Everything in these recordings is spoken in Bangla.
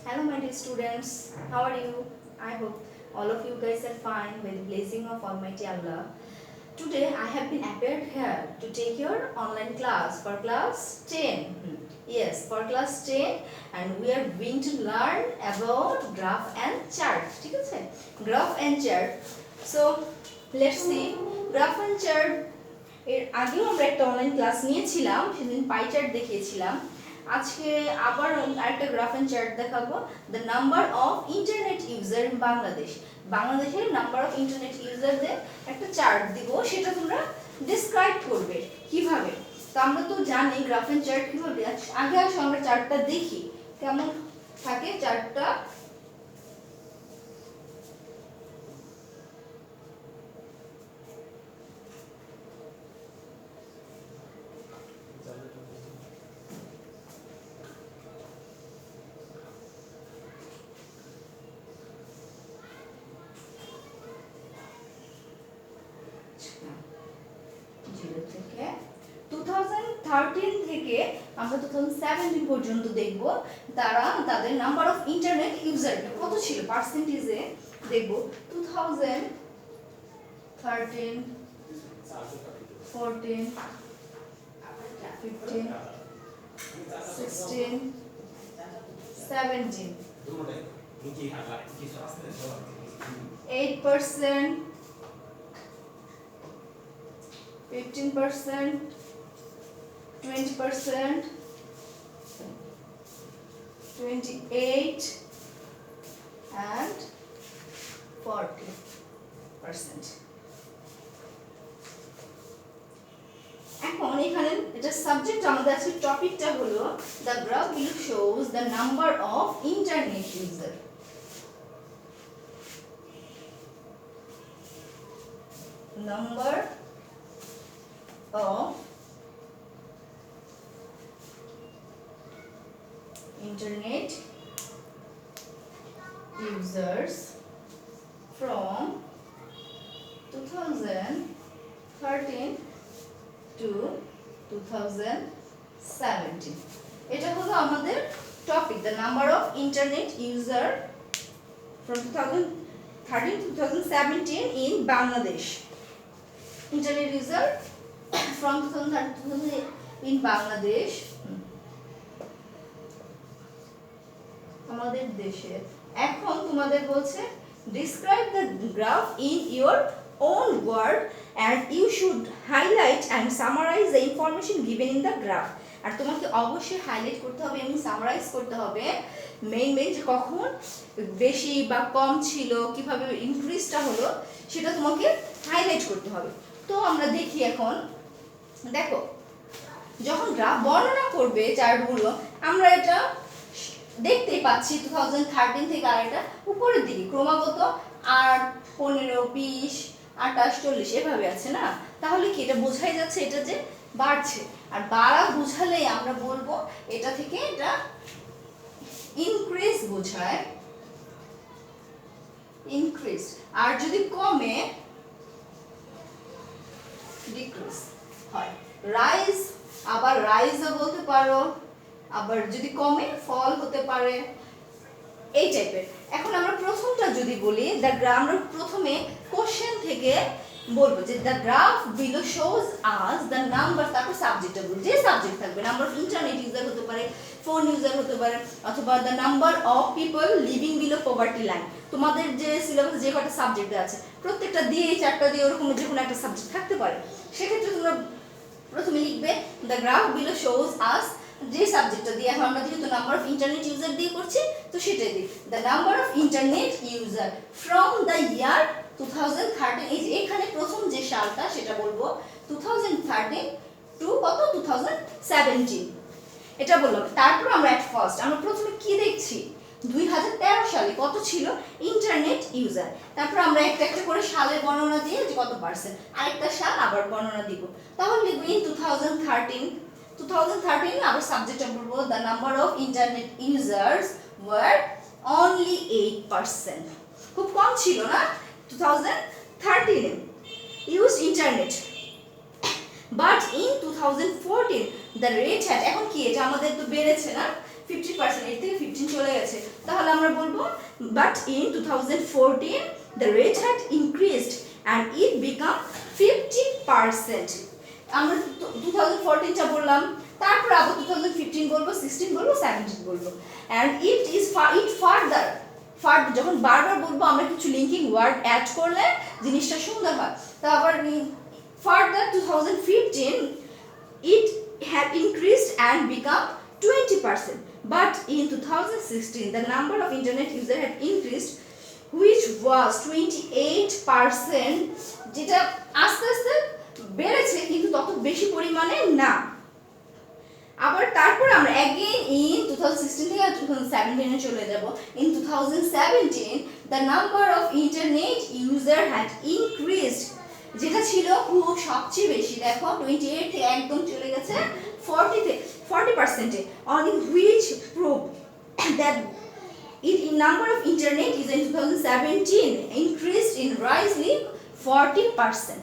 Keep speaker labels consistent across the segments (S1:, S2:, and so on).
S1: Hello my dear students, how are you? I hope all of you guys are fine with the blessing of Almighty Allah. Today I have been appeared here to take your online class for class 10. Yes, for class 10 and we are going to learn about graph and chart. ঠিক আছে? Graph and chart. So let's see graph and chart. এর আগেও আমরা একটা অনলাইন ক্লাস নিয়েছিলাম, সেদিন পাই চার্ট দেখিয়েছিলাম। আজকে আবার আরেকটা গ্রাফ এন্ড চার্ট দেখাবো, the number of internet user in Bangladesh. বাংলাদেশের নাম্বার অফ ইন্টারনেট ইউজারদের একটা চার্ট দিব, সেটা তোমরা ডিসক্রাইব করবে কিভাবে। তো আমরা তো জানি গ্রাফ এন্ড চার্ট কিভাবে, আগে আসো আমরা চার্টটা দেখি কেমন থাকে চার্টটা। থেকে 2013 থেকে আমরা 2017 পর্যন্ত দেখব তাদের নাম্বার অফ ইন্টারনেট ইউজার কত ছিল পার্সেন্টেজে দেখব। 2013 14 15 16 17 8%, 15%, 20%, 28 and 40%. এখন এখানে এটা সাবজেক্ট আমাদের আছে, টপিকটা হলো the graph below shows the number of internet user. Number of internet users from 2013 to 2017. এটা হলো আমাদের topic, the number of internet user from 2013 to 2017 in Bangladesh. Internet user from 2013 in Bangladesh, আমাদের দেশে। এখন তোমাদের বলছে describe the graph in your own word and you should highlight and summarize the information given in the graph. আর তোমাকে অবশ্যই হাইলাইট করতে হবে এবং সামারাইজ করতে হবে মেইন যে কখন বেশি বা কম ছিল, কিভাবে ইনক্রিজটা হলো সেটা তোমাকে হাইলাইট করতে হবে। তো আমরা দেখি এখন, দেখো যখন গ্রাফ বর্ণনা করবে চার্টগুলো আমরা এটা দেখতেই পাচ্ছি 2013 থেকে আর এটা উপরের দিকে ক্রমাগত 8 15 20 28 40 এভাবে আছে না, তাহলে কি এটা বোঝাই যাচ্ছে এটা যে বাড়ছে। আর বাড়া বোঝালেই আমরা বলবো এটা থেকে এটা ইনক্রিজ বোঝায়, ইনক্রিজ। আর যদি কমে ডিক্রিজ হয়, রাইজ আবার রাইজও বলতে পারো, আবার যদি কমে ফল হতে পারে, এই টাইপের। এখন আমরা প্রথমটা যদি বলি দ্য গ্রাফ, আমরা প্রথমে কোশ্চেন থেকে বলবো যে the graph below shows us the number, তারপর সাবজেক্টটা বলবো, যে সাবজেক্ট থাকবে নাম্বার অফ ইন্টারনেট ইউজার হতে পারে, ফোন ইউজার হতে পারে, অথবা the number of people living below poverty line. তোমাদের যে সিলেবাস যে কটা সাবজেক্ট আছে প্রত্যেকটা দিয়ে এই চারটা দিয়ে ওরকম যে কোনো একটা সাবজেক্ট থাকতে পারে, সেক্ষেত্রে তোমরা প্রথমে লিখবে দ্য গ্রাফ বিলো শোজ আস, যে সাবজেক্টটা দিয়ে এখন আমরা যেহেতু নাম্বার অফ ইন্টারনেট ইউজার দিয়ে করছি তো সেটাই দিই, the number of internet user from the ইয়ার 2013। এই যে এখানে প্রথম যে সালটা সেটা বলবো 2013 টু কত 2017 এটা বললাম। তারপর আমরা এট ফার্স্ট আমরা প্রথমে কি দেখছি 2013 সালে কত ছিল ইন্টারনেট ইউজার, তারপর আমরা একটা একটা করে সালের বর্ণনা দিয়ে যে কত পার্সেন্ট, আরেকটা সাল আবার বর্ণনা দিব। তাহলে লিখব ইন 2013 আবার সাবজেক্টটা বলবো the number of internet users were only 8%, খুব কম ছিল না 2013 use internet. But in 2014 the rate had, এখন কি এটা আমাদের তো বেড়েছে না 50%, এর থেকে 15 চলে গেছে, তাহলে but in 2014 the rate had increased and it become 50%. আমরা 2014 টা বললাম, তারপর আবার 2015 বলবো, 16 বলবো, 17 বলবো, and it further যখন বারবার বলবো আমরা কিছু লিঙ্কিং ওয়ার্ড অ্যাড করলে জিনিসটা সুন্দর হয়। তারপর further 2015 it had increased and become 20%, but in 2016 the number of internet user had increased which was 28%, যেটা আস্তে আস্তে বেড়েছে কিন্তু তত বেশি পরিমাণে না। আবার তারপর আমরা again in 2016 থেকে 2017 এ চলে যাব। in 2017 the number of internet user had increased, যেটা ছিল খুব সবচেয়ে বেশি, দেখো 28 থেকে একদম চলে গেছে 40% এ, on which prove that in number of internet user in 2017 increased in rising 40%,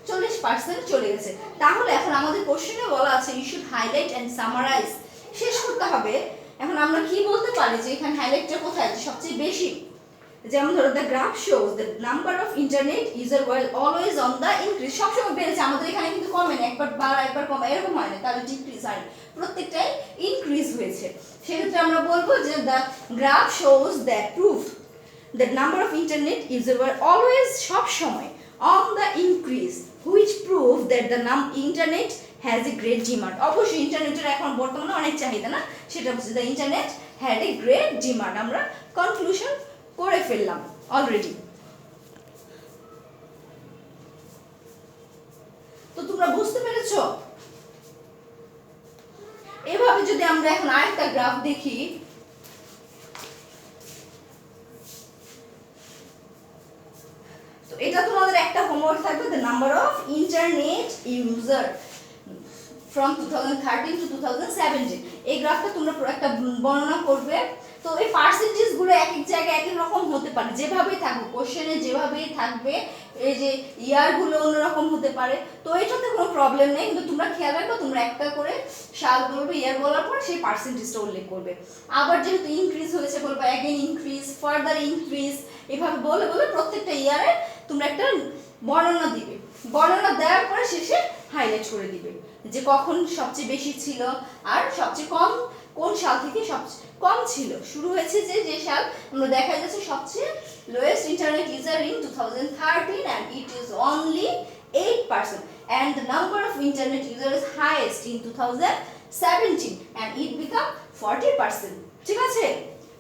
S1: 40% চলে গেছে। তাহলে এখন আমাদের কোশ্চেনে বলা আছে you should highlight and summarize, শেষ করতে হবে। এখন আমরা কি বলতে পারি যে এখানে হাইলাইটটা কোথায় সবচেয়ে বেশি, যেমন ধরো the graph shows the number of internet user were always on the increase, সবসময় বেড়েছে, আমাদের এখানে কিন্তু কমে না, একবার বাড়া একবার কমে এরকম হয় না, তাহলে ডিক্রিজ হয়, প্রত্যেকটাই ইনক্রিজ হয়েছে। সেক্ষেত্রে আমরা বলবো যে the graph shows that proof the number of internet user were always সব সময় on the increase which prove that the internet has a great demand, অবশ্যই ইন্টারনেটের এখন বর্তমানে অনেক চাহিদা না, সেটা হচ্ছে the internet had a great demand, আমরা কনক্লুশন করে ফেললাম অলরেডি। তো তোমরা বুঝতে পেরেছো? এভাবে যদি আমরা এখন আরেকটা গ্রাফ দেখি, তো এটা তোমাদের একটা হোমওয়ার্ক থাকবে the number of internet user from 2013 to 2017, এই গ্রাফটা তোমরা একটা বর্ণনা করবে। তো এই পার্সেন্টেজ গুলো এক এক জায়গায় এক এক রকম হতে পারে, যেভাবেই থাকবে কোশ্চেনে যেভাবেই থাকবে, এই যে ইয়ার গুলো অন্যরকম হতে পারে, তো এটাতে কোনো প্রবলেম নেই, কিন্তু তোমরা খেয়াল রাখবে তোমরা একটা করে সাল বলবে, ইয়ার বলার পর সেই পার্সেন্টেজটা উল্লেখ করবে। আবার যেহেতু ইনক্রিজ হয়েছে বলবে অ্যাগেন ইনক্রিজ, ফার্দার ইনক্রিজ, এভাবে বলে বলে প্রত্যেকটা ইয়ারে তোমরা একটা বর্ণনা দিবে, বর্ণনা দেওয়ার পরে শেষে হাইলাইট করে দিবে যে কখন সবচেয়ে বেশি ছিল আর সবচেয়ে কম কোন সাল থেকে সবচেয়ে কম ছিল। শুরু হয়েছে যে সাল আমরা দেখা যাচ্ছে সবচেয়ে lowest internet user in 2013 and it is only 8%, and the number of internet users is highest in 2017 and it become 40%, ঠিক আছে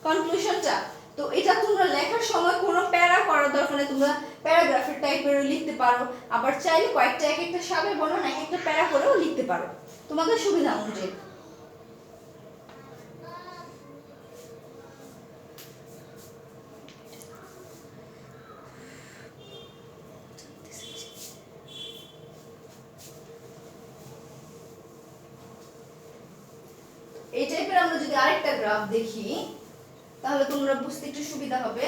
S1: কনক্লুশনটা। তো এটা তোমরা লেখার সময় কোনো প্যারা করার দরকার নেই, তোমরা প্যারাগ্রাফের টাইপেরও লিখতে পারো, আবার চাইলে কয়েকটা এক একটা সাবের বর্ণনা এক একটা প্যারা করেও লিখতে পারো তোমাদের সুবিধা অনুযায়ী। এই টাইপের আমরা যদি আরেকটা গ্রাফ দেখি তাহলে তোমরা বুঝতে একটু সুবিধা হবে।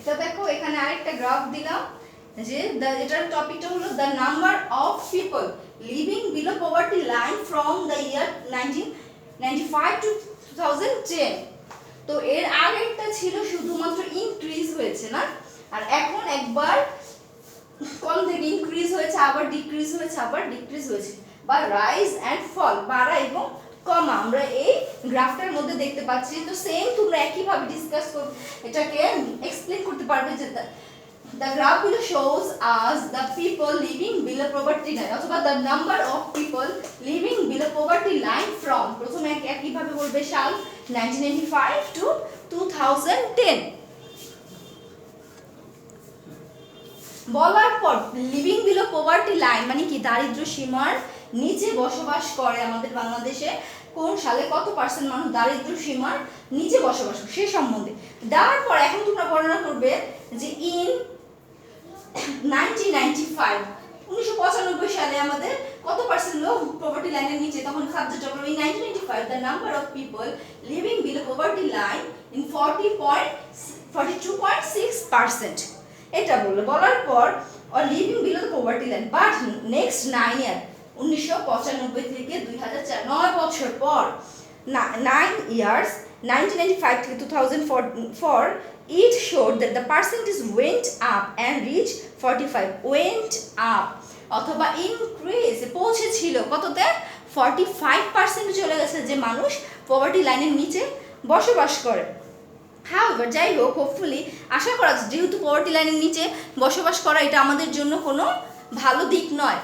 S1: এটা দেখো এখানে আরেকটা গ্রাফ দিলাম, যে এটার টপিকটা হলো the number of people living below poverty line from the year 1995 to 2010। তো এর আগেরটা ছিল শুধুমাত্র ইনক্রিজ হয়েছে না, আর এখন একবার কম থেকে ইনক্রিজ হয়েছে, আবার ডিক্রিজ হয়েছে, আবার ডিক্রিজ হয়েছে, বা রাইজ অ্যান্ড ফল, বাড়া এবং কমা আমরা এই গ্রাফটার মধ্যে দেখতে পাচ্ছি। তো সেম তোমরা একইভাবে ডিসকাস এটাকে এক্সপ্লেন করতে পারবে যে the graph below shows us the people living below poverty line অথবা the number of people living below poverty line from প্রথমে একইভাবে বলবে সাল 1995 to 2010 বলার পর লিভিং বিলো পভার্টি লাইন মানে কি, দারিদ্র্য সীমার নিচে বসবাস করে আমাদের বাংলাদেশে কোন সালে কত পার্সেন্ট মানুষ দারিদ্র্য সীমার নিচে বসবাস করে সে সম্বন্ধে দেওয়ার পর এখন তোমরা গণনা করবে যে ইন 1995 সালে আমাদের কত পার্সেন্ট লোক পভার্টি লাইনের নিচে, তখন সাবজেক্ট হবে in 1995 the number of people living below poverty line in 42.6%। এটা বললো, বলার পর or living below the poverty line but next 9 year 1995 থেকে 2004 9 বছর পর 9 years 1995 থেকে 2004 it showed that the percentage went up and reached 45 went up অথবা increase পৌঁছেছিল কততে 45% চলে গেছে যে মানুষ পভার্টি লাইনের নিচে বসবাস করে। However, যাই হোক, হোপফুলি আশা করা যায় যেহেতু পভার্টি লাইনের নিচে বসবাস করা এটা আমাদের জন্য কোনো ভালো দিক নয়।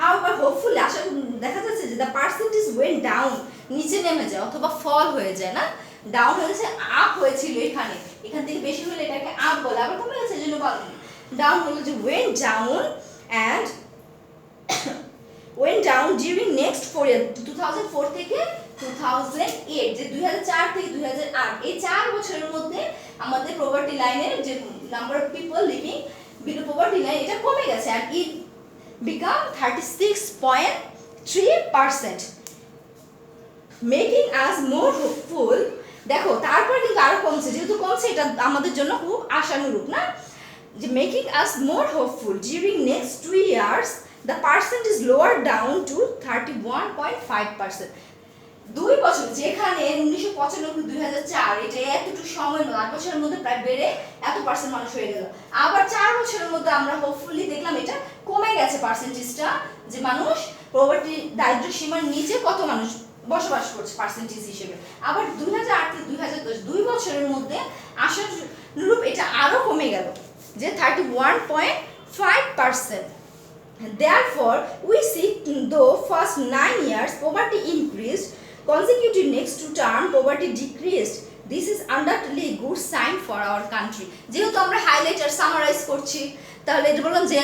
S1: However, হোপফুলি আশা দেখা যাচ্ছে যে দ্য পার্সেন্টেজ ওয়েন্ট ডাউন নিচে নেমে যায় অথবা ফল হয়ে যায় না, ডাউন হয়েছে আপ হয়েছিল এখানে, এখান থেকে বেশি হলে এটাকে আপ বলে, আবার কমে গেছে এই জন্য ডাউন হলো যে went down and went down during next 4 years 2004 থেকে 2008 যে 2004 থেকে 2008 এই 4 বছরের মধ্যে আমাদের পভার্টি লাইনের যে number of people living below poverty line এটা কমে গেছে আর ইট বিকাম 36.3% মেকিং আস মোর হোপফুল। দেখো তারপর কিন্তু আরো কমছে, যেহেতু কমছে এটা আমাদের জন্য খুব আশানুরূপ না, যে making us more hopeful during next 2 years the percent is lowered down to 31.5%। 2 বছর যেখানে 1995-2004 এটা এতটুকু সময় 8 বছরের মধ্যে প্রায় বেড়ে এত পার্সেন্ট মানুষ হয়ে গেল, আবার 4 বছরের মধ্যে আমরা হোপফুলি দেখলাম এটা কমে গেছে পার্সেন্টেজটা, যে মানুষ পভার্টি দারিদ্র্য সীমার নিচে কত মানুষ বসবাস করছে পার্সেন্টেজ হিসেবে। আবার 2008 থেকে 2010 2 বছরের মধ্যে আশানুরূপ এটা আরো কমে গেল যে 31.5%। Therefore, we see though first 9 years poverty increased, consecutive next 2 term poverty decreased. This is undoubtedly a good sign for our country. যেহেতু আমরা হাইলাইট আর সামারাইজ করছি তাহলে এটা বললাম যে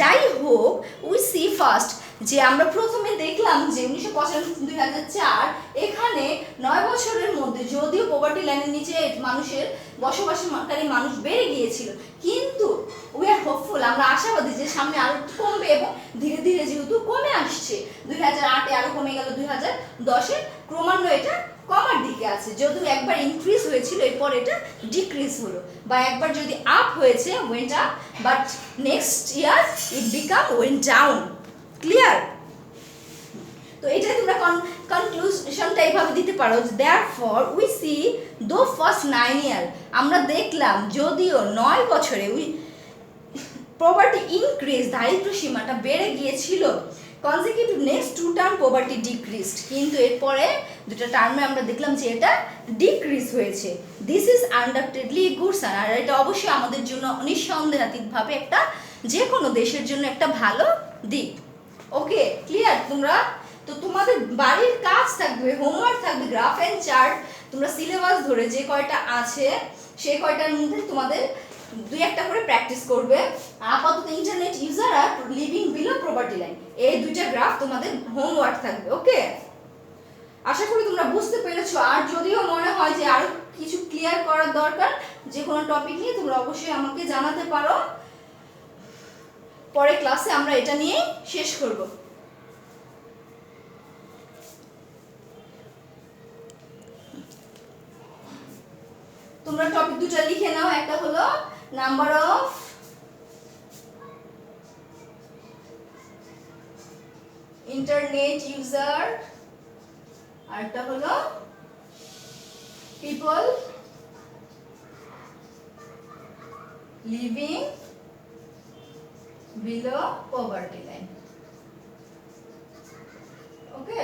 S1: যাই হোক we see first যে আমরা প্রথমে দেখলাম যে 1995-2004 এখানে 9 বছরের মধ্যে যদিও পভার্টি লাইনের নিচে মানুষের বসবাসকারী মানুষ বেড়ে গিয়েছিল, কিন্তু উই আর হোপফুল আমরা আশাবাদী যে সামনে আরো কমবে এবং ধীরে ধীরে যেহেতু কমে আসছে 2008-এ আরো কমে গেল, 2010-এ ক্রমান্বয়ে এটা কমার দিকে আছে, যদিও একবার ইনক্রিজ হয়েছিল এরপর এটা ডিক্রিজ হলো, বা একবার যদি আপ হয়েছে went up but next year it become went down. Clear? তো এটা তোমরা কনক্লুশনটা এইভাবে দিতে পারো, therefore we see though first 9 year আমরা দেখলাম যদিও 9 বছরে পভার্টি ইনক্রিজ দারিদ্র্য সীমাটা বেড়ে গিয়েছিল, consecutive next 2 term poverty decreased কিন্তু এরপরে দুটো টার্মে আমরা দেখলাম যে এটা ডিক্রিজ হয়েছে। This is undoubtedly good sign, আর এটা অবশ্যই আমাদের জন্য নিঃসন্দেহাতীতভাবে একটা যে কোনো দেশের জন্য একটা ভালো দিক। Okay clear? তোমরা তো তোমাদের বাড়ির কাজ থাকবে, হোমওয়ার্ক থাকবে, গ্রাফ এন্ড চার্ট তোমরা সিলেবাস ধরে যে কয়টা আছে সেই কয়টার মধ্যে তোমাদের 2-1টা করে প্র্যাকটিস করবে। আপাতত ইন্টারনেট ইউজার আর লিভিং বিলো পভার্টি লাইন এই দুইটা গ্রাফ তোমাদের হোমওয়ার্ক থাকবে। ওকে, আশা করি তোমরা বুঝতে পেরেছো। আর যদিও মনে হয় যে আরো কিছু ক্লিয়ার করার দরকার যে কোনো টপিক নিয়ে তোমরা অবশ্যই আমাকে জানাতে পারো, পরে ক্লাসে আমরা এটা নিয়ে শেষ করব। দুটো লিখে নাও, একটা হলো নাম্বার অফ ইন্টারনেট ইউজার, আর একটা হলো people living below poverty line. Okay,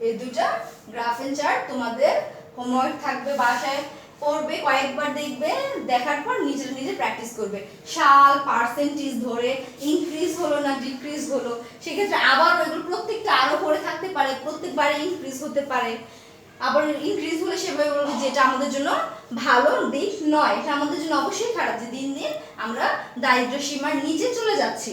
S1: এই দুটো গ্রাফ এন্ড চার্ট তোমাদের হোমওয়ার্ক থাকবে, বাসায় পড়বে, কয়েকবার দেখবে, দেখার পর নিজের নিজে প্র্যাকটিস করবে। সাল পার্সেন্টেজ ধরে ইনক্রিজ হলো না ডিক্রিজ হলো, সেক্ষেত্রে আবার ওইগুলো প্রত্যেকটা আরো করে থাকতে পারে, প্রত্যেকবারে ইনক্রিজ হতে পারে। আবার ইনক্রিজ হলে সেভাবে বলবে যে এটা আমাদের জন্য ভালো দিক নয়, এটা আমাদের জন্য অবশ্যই খারাপ, যে দিন দিন আমরা দারিদ্র সীমার নিচে চলে যাচ্ছি।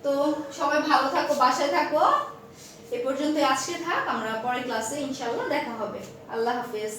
S1: তো সবাই ভালো থাকো, বাসায় থাকো। এ পর্যন্ত আজকে থাক, আমরা পরের ক্লাসে ইনশাআল্লাহ দেখা হবে। আল্লাহ হাফেজ।